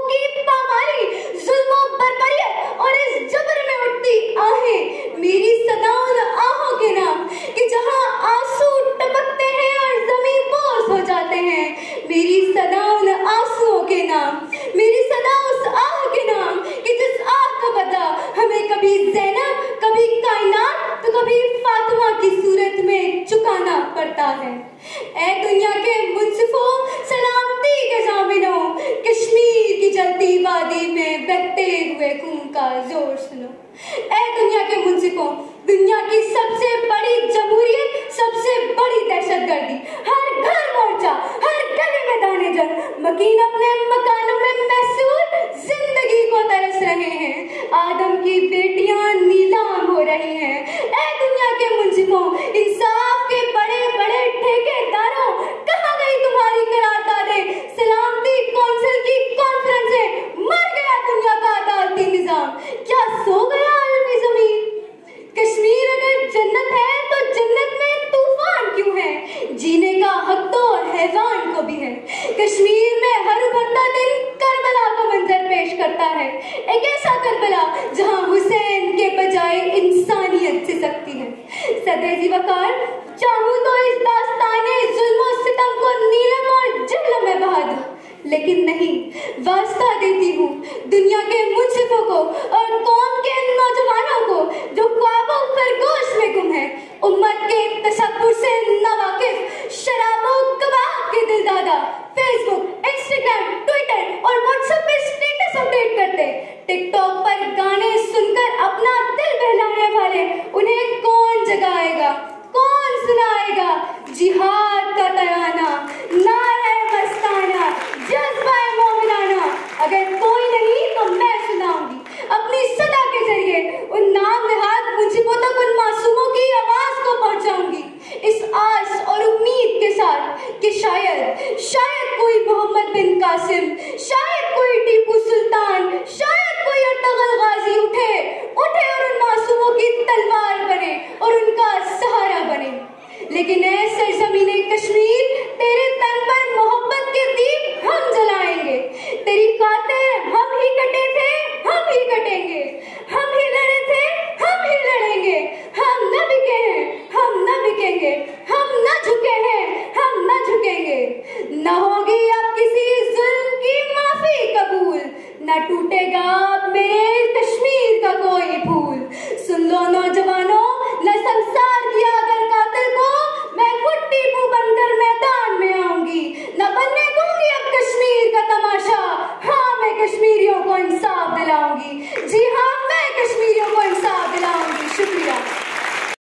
की पामाली, जुल्म बर्बरियत और इस जबर में उठती आहें मेरी सदाओं आहों के नाम, कि जहां आंसू टपकते हैं और जमीन बोझ हो जाते हैं, मेरी सदाओं आंसुओं के नाम, मेरी सदा उस आह के नाम, कि जिस आह का बदला हमें कभी ज़ैनब, कभी कायनात तो कभी फातिमा की सूरत में चुकाना पड़ता है। ऐ दुनिया के मुंसिफों, सलामती के जामिनों, कश्मीर की जलती वादी में बहते हुए खून का जोर सुनो। ऐ दुनिया के मुंसिफों, दुनिया की सबसे बड़ी जमहूरियत, सबसे बड़ी दहशतगर्दी, हर घर मोर्चा, हर गली में दाने जंग, मकीन अपने मकानों में महसूर जिंदगी को तरस रहे हैं, आदम की बेटियां नीलाम हो रही हैं। ऐ दुनिया के मुंसिफों, इंसाफ के बड़े बड़े ठेकेदारों, कहाँ गई तुम्हारी करारदादें? सलामती कौंसिल की कॉन्फ्रेंसें, मर गया दुनिया का अदालती निजाम, क्या सो गया आलमी जमीन? कश्मीर अगर जन्नत है तो जन्नत में तूफान क्यों है? जीने का हक तो हैवान को भी है। कश्मीर में हर उभरता दिन करबला का मंजर पेश करता है, एक ऐसा करबला जहां हुसैन के बजाय इंसानियत से सकती है। सदैव वकार चाहूं तो इस दास्ताने जुल्म और सितम को नीलम और जहलम में बहा दूं, लेकिन नहीं, वास्ता देती हूँ दुनिया के मुंसिफों को और कौम के नौजवानों को जो ख्वाबों खरगोश में गुम है, उम्मत के तसव्वुर से नावाकिफ, शराबो कबाब के दिलदादा, फेसबुक, इंस्टाग्राम, ट्विटर और व्हाट्सएप पे स्टेटस अपडेट करते, टिकटॉक पर गाने सुनकर अपना दिल बहलाने वाले उन्हें कौन जगाएगा, कौन सुनाएगा जिहाद का तराना, नारे मस्ताना, जज्बाए मोमिनाना? अगर कोई नहीं तो मैं सुनाऊंगी अपनी सदा के जरिए उन नाम निहाद मुंसिफों तक उन मासूमों की आवाज को पहुंचाऊंगी, इस आस और उम्मीद के साथ कि शायद कोई मोहम्मद बिन कासिम, शायद कोई टीपू सुल्तान, शायद कोई अर्तगल गाजी उठे और उन मासूमों की तलवार बने और उनका सहारा बने। लेकिन ऐ सरजमीने कश्मीर, तेरे तन पर मोहब्बत के दीप हम जलाएंगे, तेरी खातिर हम ही कटे थे, हम ही कटेंगे, हम ही लड़े थे, हम ही लड़ेंगे, हम न बिके हैं, हम न बिकेंगे, हम न झुके हैं, हम न झुकेंगे। न होगी अब किसी जुल्म की माफी कबूल, न टूटेगा अब मेरे कश्मीर का कोई फूल। सुन लो नौजवानों, न संसार किया अगर कातिल को, मैं खुद टीपू बनकर मैदान में आऊंगी, न बनने दूंगी अब कश्मीर का तमाशा, हाँ मैं कश्मीरियों को इंसाफ दिलाऊंगी। जी हाँ,